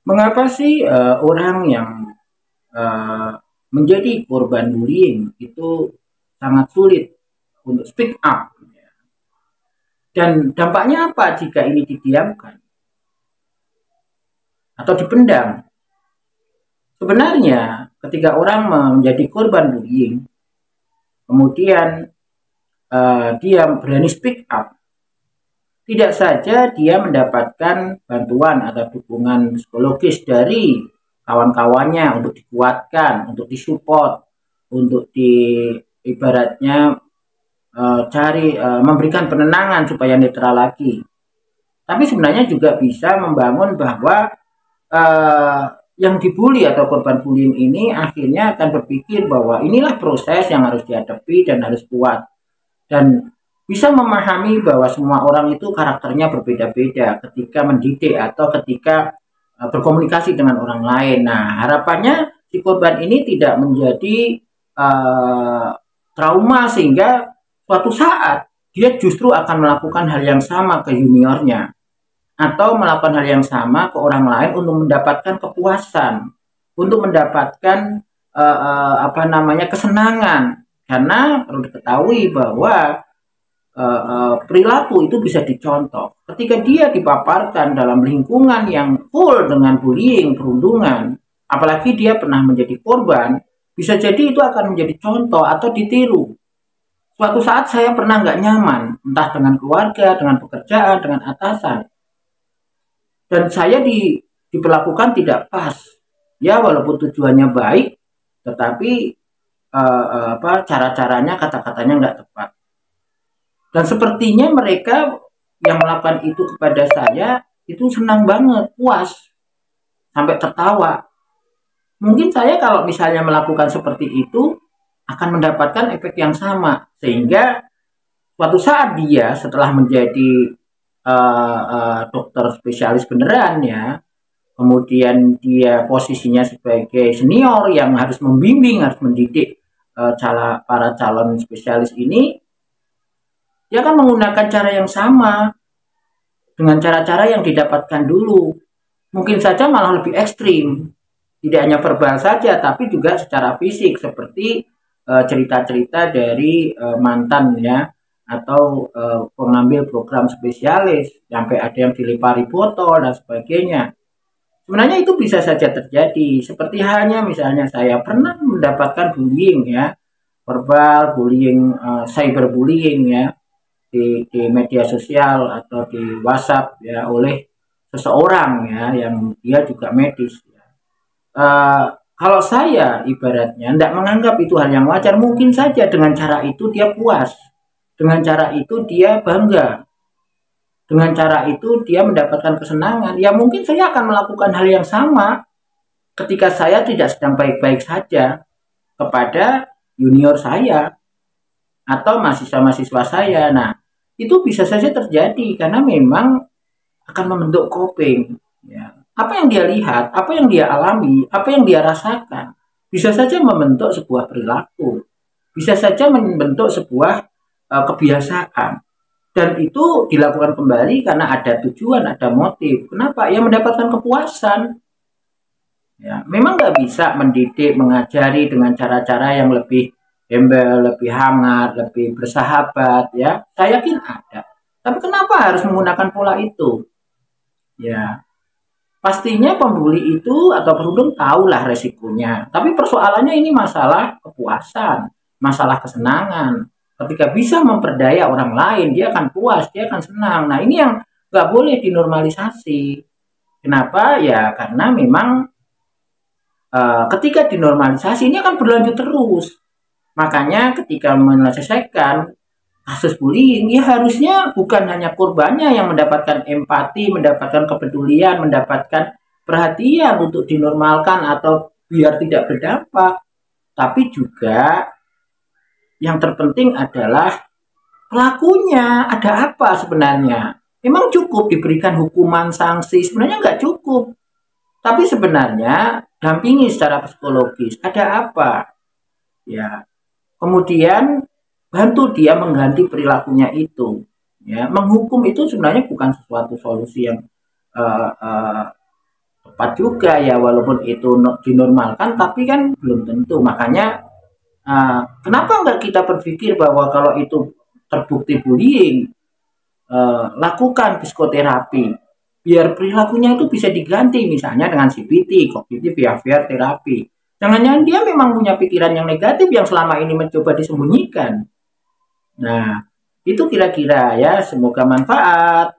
Mengapa sih orang yang eh, menjadi korban bullying itu sangat sulit untuk speak up? Dan dampaknya apa jika ini didiamkan atau dipendam? Sebenarnya, ketika orang menjadi korban bullying, kemudian dia berani speak up, tidak saja dia mendapatkan bantuan atau dukungan psikologis dari kawan-kawannya untuk dikuatkan, untuk disupport, untuk ibaratnya cari memberikan penenangan supaya netral lagi. Tapi sebenarnya juga bisa membangun bahwa uh, yang dibully atau korban bullying ini akhirnya akan berpikir bahwa inilah proses yang harus dihadapi dan harus kuat, dan bisa memahami bahwa semua orang itu karakternya berbeda-beda ketika mendidik atau ketika berkomunikasi dengan orang lain. Nah, harapannya si korban ini tidak menjadi uh, trauma sehingga suatu saat dia justru akan melakukan hal yang sama ke juniornya atau melakukan hal yang sama ke orang lain untuk mendapatkan kepuasan, untuk mendapatkan kesenangan. Karena perlu diketahui bahwa perilaku itu bisa dicontoh. Ketika dia dipaparkan dalam lingkungan yang full dengan bullying, perundungan, apalagi dia pernah menjadi korban, bisa jadi itu akan menjadi contoh atau ditiru. Suatu saat saya pernah nggak nyaman, entah dengan keluarga, dengan pekerjaan, dengan atasan, dan saya diperlakukan tidak pas. Ya, walaupun tujuannya baik, tetapi cara-caranya, kata-katanya nggak tepat. Dan sepertinya mereka yang melakukan itu kepada saya itu senang banget, puas, sampai tertawa. Mungkin saya kalau misalnya melakukan seperti itu akan mendapatkan efek yang sama, sehingga suatu saat dia setelah menjadi dokter spesialis beneran ya, kemudian dia posisinya sebagai senior yang harus membimbing, harus mendidik para calon spesialis ini, dia akan menggunakan cara yang sama dengan cara-cara yang didapatkan dulu. Mungkin saja malah lebih ekstrim. Tidak hanya verbal saja, tapi juga secara fisik, seperti cerita-cerita dari mantan ya, atau pengambil program spesialis, sampai ada yang dilempari botol dan sebagainya. Sebenarnya itu bisa saja terjadi. Seperti halnya misalnya saya pernah mendapatkan bullying ya, verbal bullying, cyberbullying ya, di media sosial atau di WhatsApp ya, oleh seseorang ya yang dia juga medis ya. Kalau saya ibaratnya tidak menganggap itu hal yang wajar, mungkin saja dengan cara itu dia puas, dengan cara itu dia bangga, dengan cara itu dia mendapatkan kesenangan. Ya mungkin saya akan melakukan hal yang sama ketika saya tidak sedang baik-baik saja kepada junior saya atau mahasiswa-mahasiswa saya. Nah, itu bisa saja terjadi karena memang akan membentuk coping. Ya. Apa yang dia lihat, apa yang dia alami, apa yang dia rasakan, bisa saja membentuk sebuah perilaku, bisa saja membentuk sebuah kebiasaan. Dan itu dilakukan kembali karena ada tujuan, ada motif. Kenapa? Ya mendapatkan kepuasan. Ya, memang nggak bisa mendidik, mengajari dengan cara-cara yang lebih gembel, lebih hangat, lebih bersahabat. Ya, saya yakin ada. Tapi kenapa harus menggunakan pola itu? Ya, pastinya pembuli itu atau perundung tahulah resikonya. Tapi persoalannya ini masalah kepuasan, masalah kesenangan. Ketika bisa memperdaya orang lain, dia akan puas, dia akan senang. Nah, ini yang nggak boleh dinormalisasi. Kenapa? Ya karena memang ketika dinormalisasi ini akan berlanjut terus. Makanya ketika menyelesaikan kasus bullying, ya harusnya bukan hanya korbannya yang mendapatkan empati, mendapatkan kepedulian, mendapatkan perhatian untuk dinormalkan atau biar tidak berdampak, tapi juga yang terpenting adalah pelakunya. Ada apa sebenarnya? Memang cukup diberikan hukuman sanksi? Sebenarnya nggak cukup. Tapi sebenarnya dampingi secara psikologis. Ada apa? Ya. Kemudian bantu dia mengganti perilakunya itu. Ya, menghukum itu sebenarnya bukan sesuatu solusi yang tepat juga ya, walaupun itu dinormalkan tapi kan belum tentu. Makanya kenapa nggak kita berpikir bahwa kalau itu terbukti bullying, lakukan psikoterapi biar perilakunya itu bisa diganti, misalnya dengan CBT, cognitive behavior therapy. Jangan-jangan dia memang punya pikiran yang negatif yang selama ini mencoba disembunyikan. Nah, itu kira-kira ya, semoga manfaat.